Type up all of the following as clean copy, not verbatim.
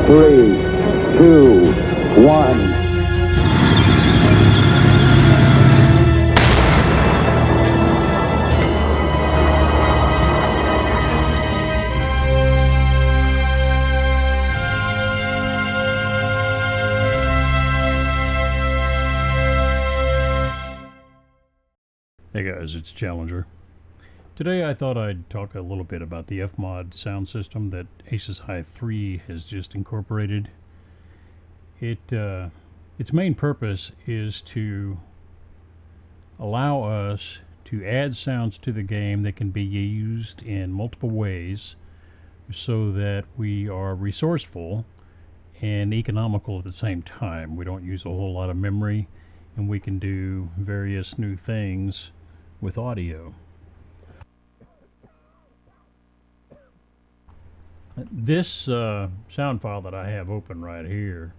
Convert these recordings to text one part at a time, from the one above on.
3, 2, 1. Hey guys, it's Challenger. Today I thought I'd talk a little bit about the FMOD sound system that Aces High 3 has just incorporated. Its main purpose is to allow us to add sounds to the game that can be used in multiple ways so that we are resourceful and economical at the same time. We don't use a whole lot of memory, and we can do various new things with audio. This sound file that I have open right here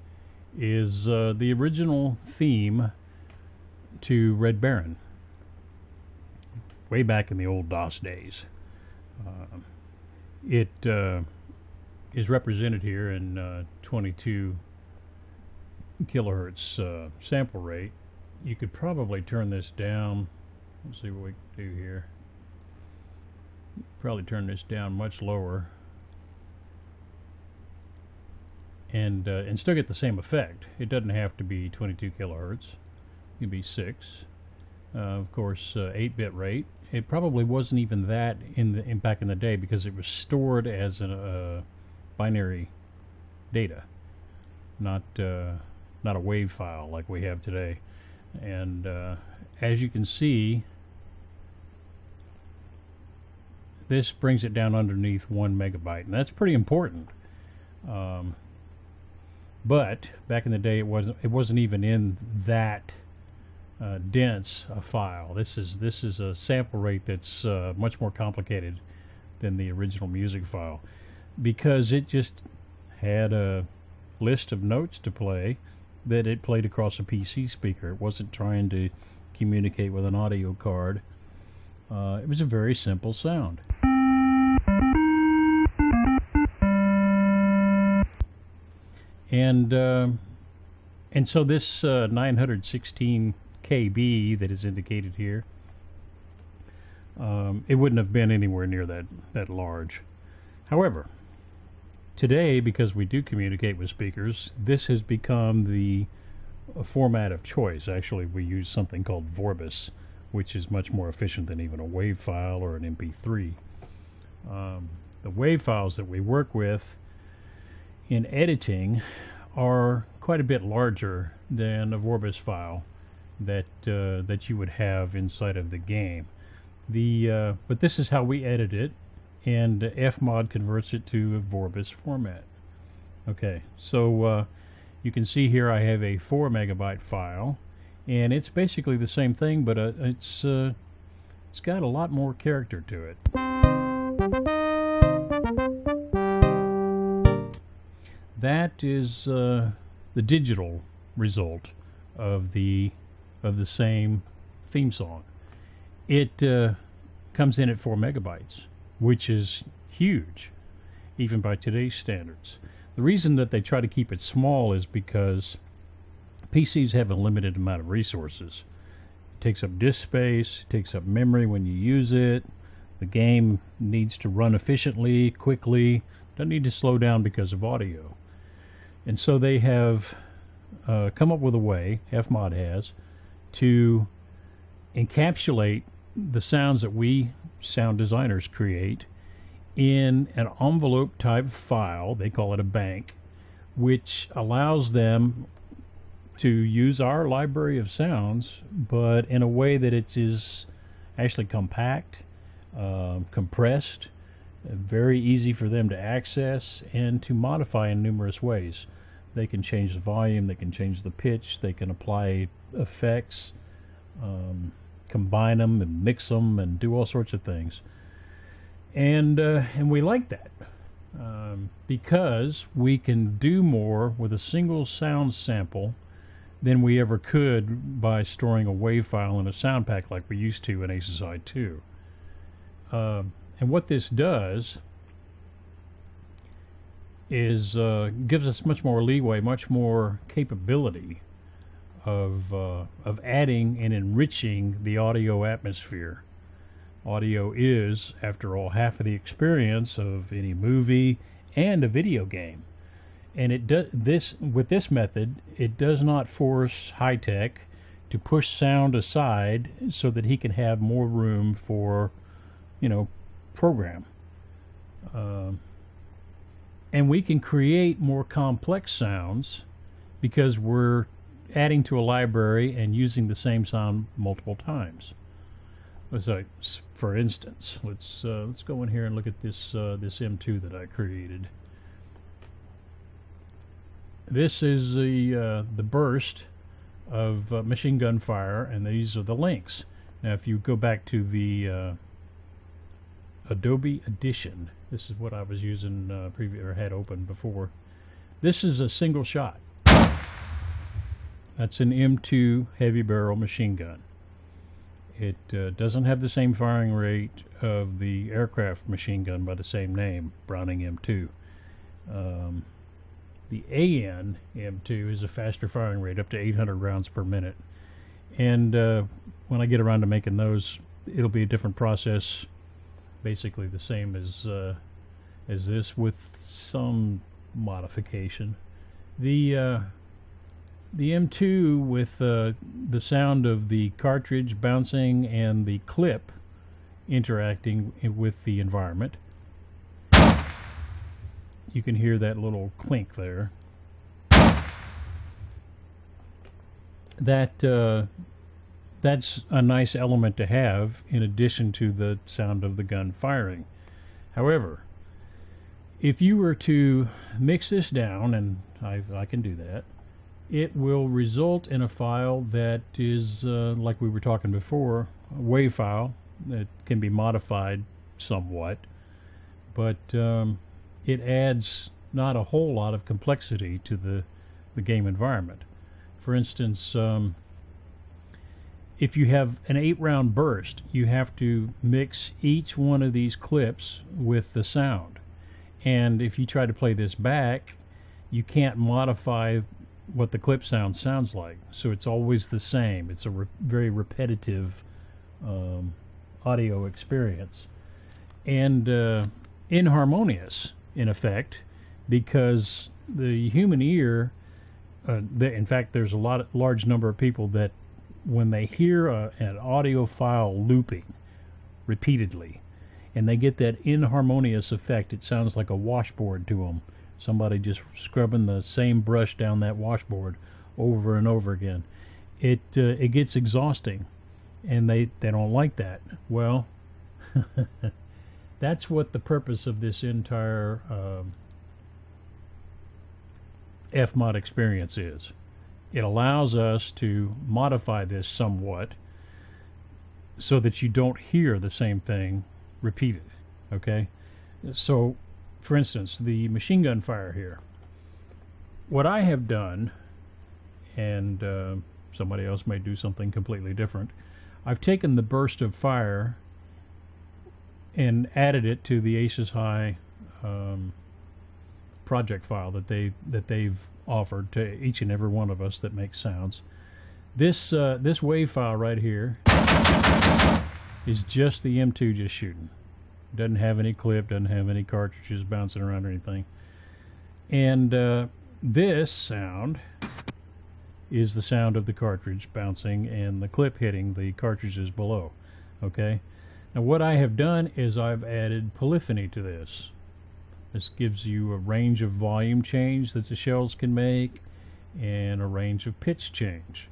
is the original theme to Red Baron, way back in the old DOS days. It is represented here in 22 kilohertz sample rate. You could probably turn this down. Let's see what we can do here. Probably turn this down much lower and still get the same effect. It doesn't have to be 22 kilohertz. It can be 6. Of course, 8-bit rate. It probably wasn't even that back in the day because it was stored as a binary data, not a wave file like we have today. And as you can see, this brings it down underneath 1 megabyte, and that's pretty important. But back in the day, it wasn't even in that dense a file. This is a sample rate that's much more complicated than the original music file, because it just had a list of notes to play that it played across a PC speaker. It wasn't trying to communicate with an audio card. It was a very simple sound. And so this 916 KB that is indicated here, it wouldn't have been anywhere near that large. However, today, because we do communicate with speakers, this has become the format of choice. Actually, we use something called Vorbis, which is much more efficient than even a WAV file or an MP3. The WAV files that we work with in editing are quite a bit larger than a Vorbis file that you would have inside of the game. But this is how we edit it, and FMOD converts it to a Vorbis format. Okay, so you can see here I have a 4 megabyte file, and it's basically the same thing, but it's got a lot more character to it. That is the digital result of the same theme song. It comes in at 4 megabytes, which is huge, even by today's standards. The reason that they try to keep it small is because PCs have a limited amount of resources. It takes up disk space, it takes up memory when you use it. The game needs to run efficiently, quickly, doesn't need to slow down because of audio. And so they have come up with a way, FMOD has, to encapsulate the sounds that we sound designers create in an envelope type file. They call it a bank, which allows them to use our library of sounds, but in a way that it is actually compact, compressed, very easy for them to access and to modify in numerous ways. They can change the volume, they can change the pitch, they can apply effects, combine them and mix them and do all sorts of things. And we like that because we can do more with a single sound sample than we ever could by storing a WAV file in a sound pack like we used to in Aces High 2. And what this does is gives us much more leeway, much more capability of adding and enriching the audio atmosphere. Audio is, after all, half of the experience of any movie and a video game. And it does this with this method. It does not force high tech to push sound aside so that he can have more room for, program. And we can create more complex sounds because we're adding to a library and using the same sound multiple times. So, for instance, let's go in here and look at this M2 that I created. This is the burst of machine gun fire, and these are the links. Now, if you go back to the Adobe Edition, this is what I was using or had open before. This is a single shot. That's an M2 heavy barrel machine gun. It doesn't have the same firing rate of the aircraft machine gun by the same name, Browning M2. The AN M2 is a faster firing rate, up to 800 rounds per minute. And when I get around to making those, it'll be a different process, basically the same as this, with some modification. The M2 with the sound of the cartridge bouncing and the clip interacting with the environment. You can hear that little clink there. That's a nice element to have in addition to the sound of the gun firing. However, if you were to mix this down, and I can do that, it will result in a file that is, like we were talking before, a WAV file that can be modified somewhat, but it adds not a whole lot of complexity to the game environment. For instance, if you have an 8-round burst, you have to mix each one of these clips with the sound. And if you try to play this back, you can't modify what the clip sounds like. So it's always the same. It's a very repetitive audio experience. And inharmonious, in effect, because the human ear, in fact, there's a large number of people that when they hear an audio file looping repeatedly, and they get that inharmonious effect, it sounds like a washboard to them. Somebody just scrubbing the same brush down that washboard over and over again. It gets exhausting, and they don't like that. Well, that's what the purpose of this entire FMOD experience is. It allows us to modify this somewhat so that you don't hear the same thing repeated. Okay? So, for instance, the machine gun fire here. What I have done, and somebody else may do something completely different, I've taken the burst of fire and added it to the Aces High project file that they've offered to each and every one of us that makes sounds. This WAV file right here is just the M2 just shooting. Doesn't have any clip, doesn't have any cartridges bouncing around or anything. And this sound is the sound of the cartridge bouncing and the clip hitting the cartridges below. Okay? Now what I have done is I've added polyphony to this. This gives you a range of volume change that the shells can make and a range of pitch change.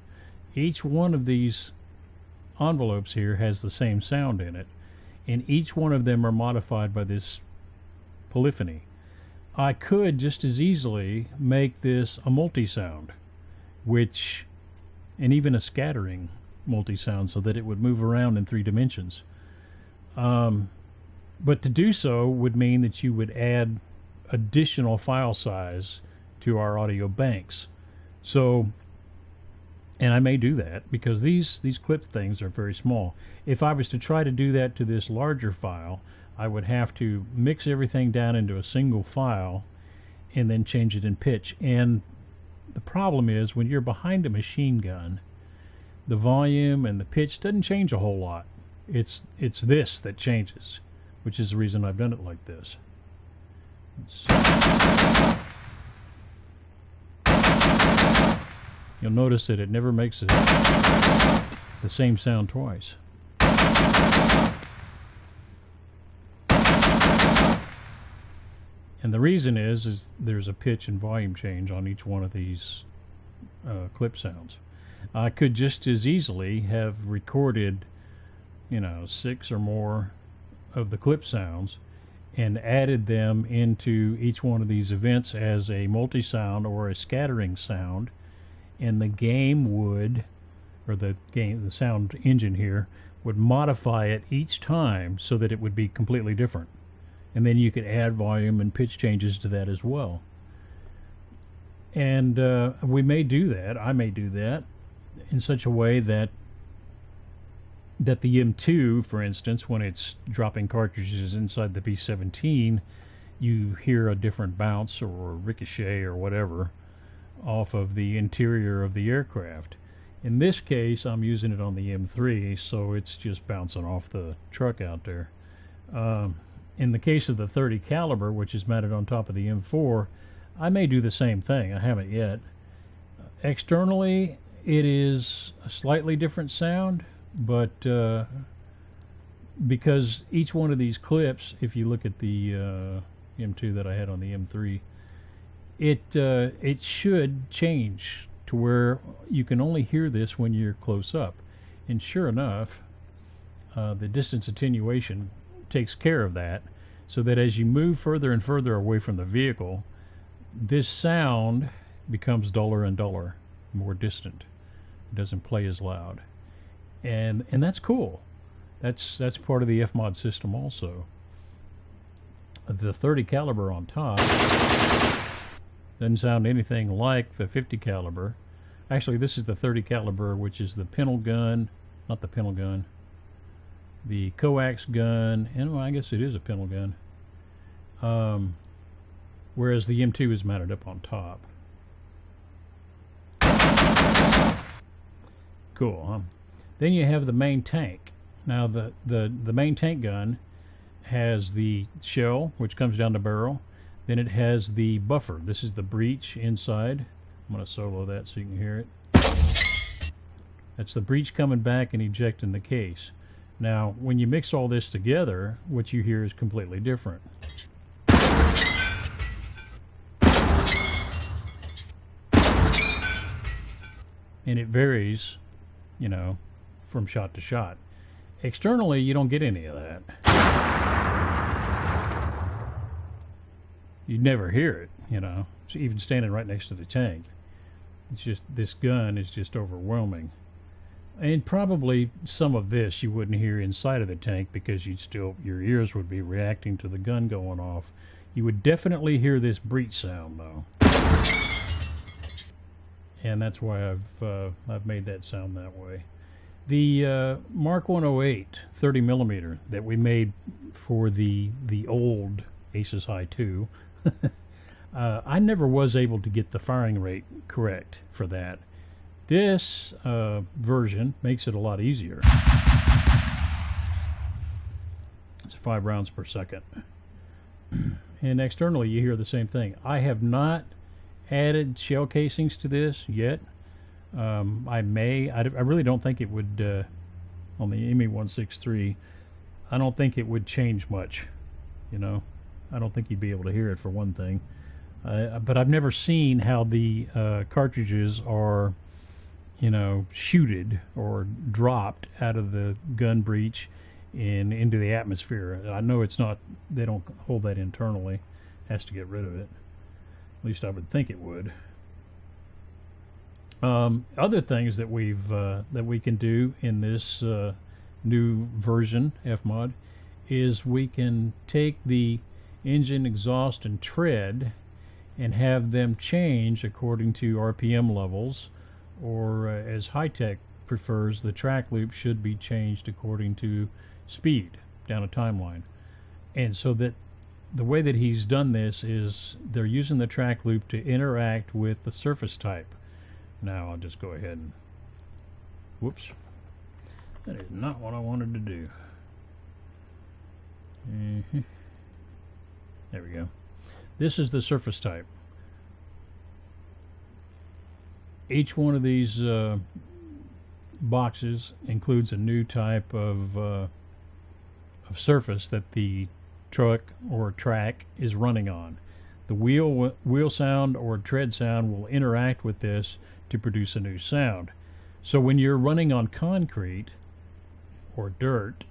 Each one of these envelopes here has the same sound in it, and each one of them are modified by this polyphony. I could just as easily make this a multi-sound, and even a scattering multi-sound so that it would move around in 3 dimensions. But to do so would mean that you would add additional file size to our audio banks. So, and I may do that because these clip things are very small. If I was to try to do that to this larger file, I would have to mix everything down into a single file and then change it in pitch. And the problem is when you're behind a machine gun, the volume and the pitch doesn't change a whole lot. It's this that changes, which is the reason I've done it like this. You'll notice that it never makes it the same sound twice. And the reason is there's a pitch and volume change on each one of these clip sounds. I could just as easily have recorded, 6 or more of the clip sounds and added them into each one of these events as a multi-sound or a scattering sound, and the game would, or the sound engine here, would modify it each time so that it would be completely different. And then you could add volume and pitch changes to that as well. And we may do that. I may do that in such a way that the M2, for instance, when it's dropping cartridges inside the B-17, you hear a different bounce or ricochet or whatever off of the interior of the aircraft. In this case, I'm using it on the M3, so it's just bouncing off the truck out there. In the case of the 30 caliber, which is mounted on top of the M4, I may do the same thing. I haven't yet. Externally, it is a slightly different sound, but because each one of these clips, if you look at the M2 that I had on the M3, it should change to where you can only hear this when you're close up. And sure enough, the distance attenuation takes care of that, so that as you move further and further away from the vehicle, this sound becomes duller and duller, more distant. It doesn't play as loud, and that's cool. That's part of the FMOD system also. The 30 caliber on top doesn't sound anything like the 50 caliber. Actually, this is the 30 caliber, which is the pintle gun, not the pintle gun, the coax gun, and well, I guess it is a pintle gun. Whereas the M2 is mounted up on top. Cool, huh? Then you have the main tank. Now the main tank gun has the shell, which comes down the barrel. Then it has the buffer. This is the breech inside. I'm going to solo that so you can hear it. That's the breech coming back and ejecting the case. Now, when you mix all this together, what you hear is completely different. And it varies, from shot to shot. Externally, you don't get any of that. You'd never hear it, even standing right next to the tank. It's just, this gun is just overwhelming. And probably some of this you wouldn't hear inside of the tank because your ears would be reacting to the gun going off. You would definitely hear this breech sound though. And that's why I've made that sound that way. The Mark 108 30 millimeter that we made for the old Aces High 2, I never was able to get the firing rate correct for that. This version makes it a lot easier. It's 5 rounds per second. And externally you hear the same thing. I have not added shell casings to this yet. I really don't think it would, on the ME-163, I don't think it would change much, I don't think you'd be able to hear it for one thing. But I've never seen how the cartridges are, shooted or dropped out of the gun breech and into the atmosphere. I know they don't hold that internally. It has to get rid of it. At least I would think it would. Other things that we can do in this new version FMOD is we can take the engine, exhaust, and tread and have them change according to RPM levels, or as high-tech prefers, the track loop should be changed according to speed down a timeline, and so that the way that he's done this is they're using the track loop to interact with the surface type. Now I'll just go ahead and, whoops, that is not what I wanted to do. There we go. This is the surface type. Each one of these boxes includes a new type of surface that the truck or track is running on. The wheel sound or tread sound will interact with this to produce a new sound. So when you're running on concrete or dirt,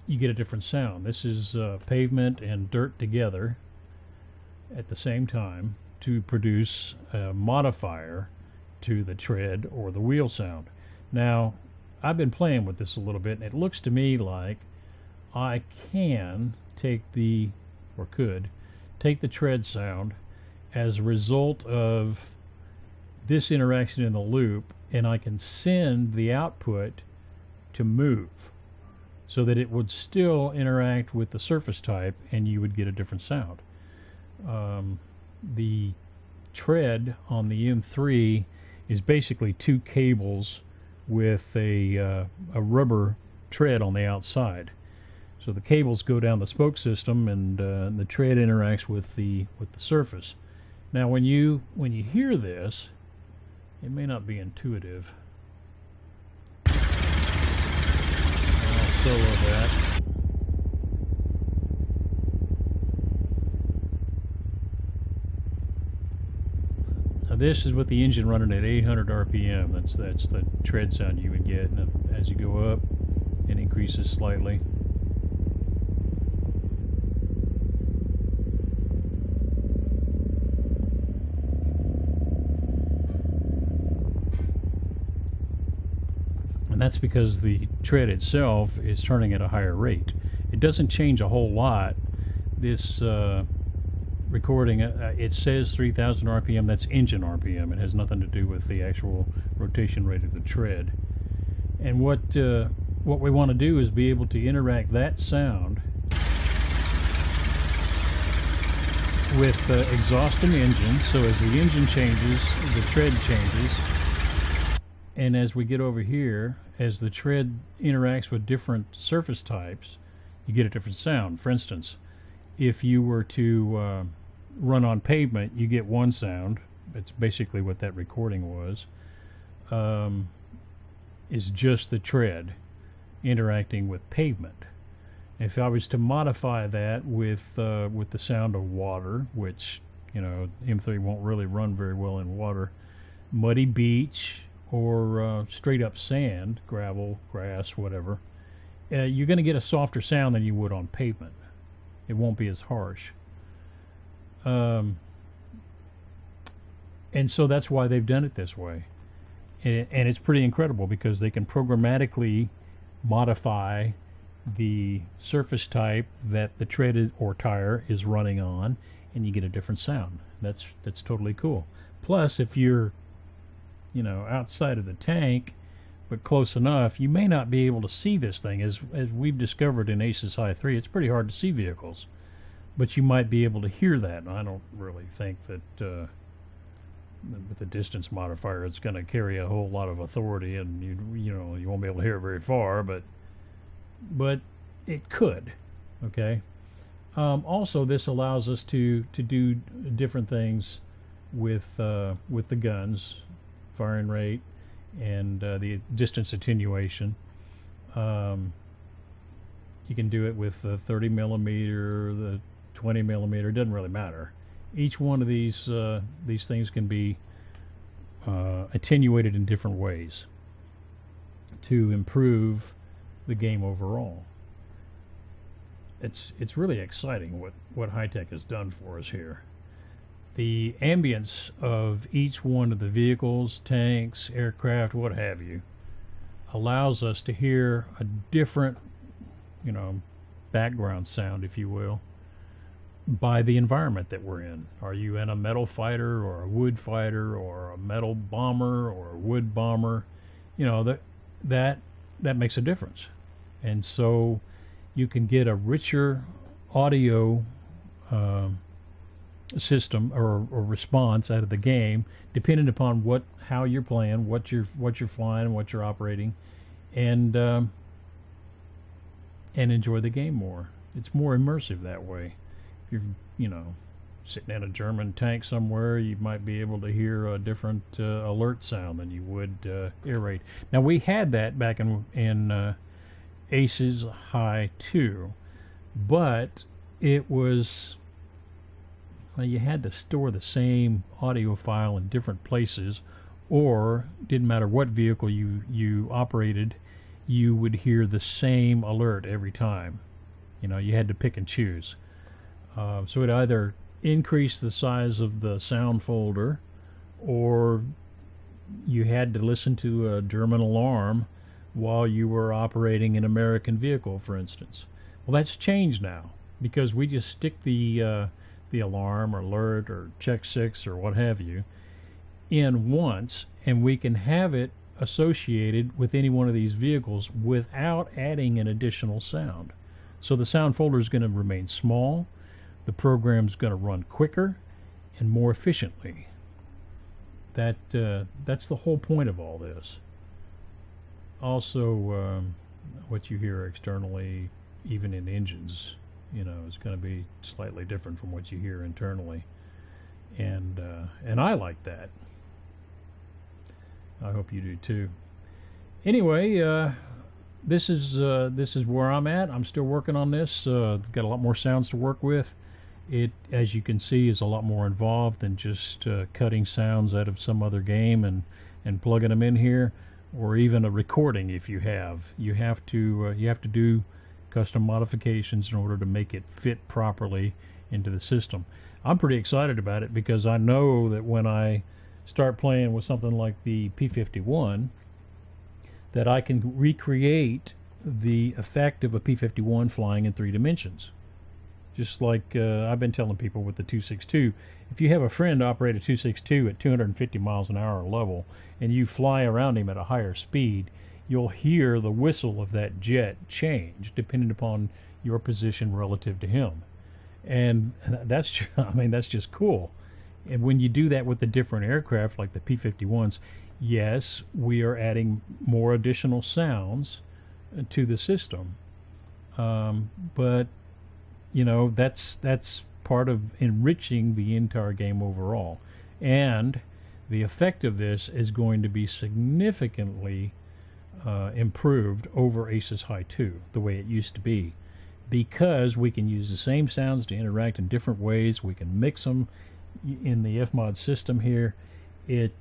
you get a different sound. This is pavement and dirt together at the same time to produce a modifier to the tread or the wheel sound. Now, I've been playing with this a little bit, and it looks to me like I can take the, or could, take the tread sound as a result of this interaction in the loop, and I can send the output to move so that it would still interact with the surface type and you would get a different sound. The tread on the M3 is basically two cables with a rubber tread on the outside. So the cables go down the spoke system, and the tread interacts with the surface. Now, when you hear this, it may not be intuitive. I'll solo that. Now this is with the engine running at 800 RPM. That's the tread sound you would get. And as you go up, it increases slightly. And that's because the tread itself is turning at a higher rate. It doesn't change a whole lot. This recording, it says 3,000 RPM. That's engine RPM. It has nothing to do with the actual rotation rate of the tread. And what we want to do is be able to interact that sound with exhaust and engine. So as the engine changes, the tread changes. And as we get over here, as the tread interacts with different surface types, you get a different sound. For instance, if you were to run on pavement, you get one sound. It's basically what that recording was. Is just the tread interacting with pavement. If I was to modify that with the sound of water, which, you know, M3 won't really run very well in water, muddy beach, or straight up sand, gravel, grass, whatever, you're going to get a softer sound than you would on pavement. It won't be as harsh. And so that's why they've done it this way. And it's pretty incredible because they can programmatically modify the surface type that the tread or tire is running on, and you get a different sound. That's totally cool. Plus, if you're, you know, outside of the tank but close enough, you may not be able to see this thing. As we've discovered in Aces High 3, it's pretty hard to see vehicles, but you might be able to hear that. And I don't really think that with the distance modifier it's going to carry a whole lot of authority, and you won't be able to hear it very far, but it could. Okay. Also, this allows us to do different things with the guns, firing rate, and the distance attenuation. You can do it with the 30 millimeter, the 20 millimeter. It doesn't really matter. Each one of these things can be attenuated in different ways to improve the game overall. It's really exciting what high-tech has done for us here. The ambience of each one of the vehicles, tanks, aircraft, what have you, allows us to hear a different, background sound, if you will, by the environment that we're in. Are you in a metal fighter or a wood fighter or a metal bomber or a wood bomber? That makes a difference. And so you can get a richer audio system or response out of the game, depending upon how you're playing, what you're flying, what you're operating, and enjoy the game more. It's more immersive that way. If you're sitting in a German tank somewhere, you might be able to hear a different alert sound than you would air raid. Now we had that back in Aces High 2, but it was, well, you had to store the same audio file in different places, or didn't matter what vehicle you operated, you would hear the same alert every time. You had to pick and choose. So it either increased the size of the sound folder, or you had to listen to a German alarm while you were operating an American vehicle, for instance. Well, that's changed now, because we just stick the alarm or alert or check 6 or what have you in once, and we can have it associated with any one of these vehicles without adding an additional sound. So the sound folder is going to remain small, the program's going to run quicker and more efficiently. That's the whole point of all this. Also, what you hear externally, even in engines, is going to be slightly different from what you hear internally, and I like that. I hope you do too. Anyway, this is where I'm at. I'm still working on this. I've got a lot more sounds to work with. It, as you can see, is a lot more involved than just cutting sounds out of some other game and plugging them in here, or even a recording. If you have to do custom modifications in order to make it fit properly into the system. I'm pretty excited about it, because I know that when I start playing with something like the P-51, that I can recreate the effect of a P-51 flying in 3 dimensions. Just like I've been telling people with the 262, if you have a friend operate a 262 at 250 miles an hour level, and you fly around him at a higher speed, you'll hear the whistle of that jet change depending upon your position relative to him. And that's just cool. And when you do that with the different aircraft like the P-51s, yes, we are adding more additional sounds to the system. But that's part of enriching the entire game overall. And the effect of this is going to be significantly improved over Aces High 2, the way it used to be, because we can use the same sounds to interact in different ways. We can mix them in the FMOD system here. It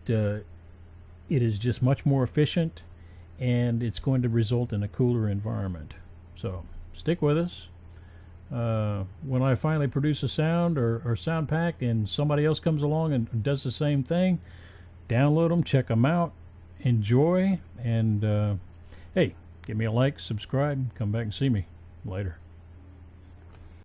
is just much more efficient, and it's going to result in a cooler environment. So stick with us. When I finally produce a sound or sound pack and somebody else comes along and does the same thing, download them, check them out, enjoy, and hey, give me a like, subscribe, come back and see me later.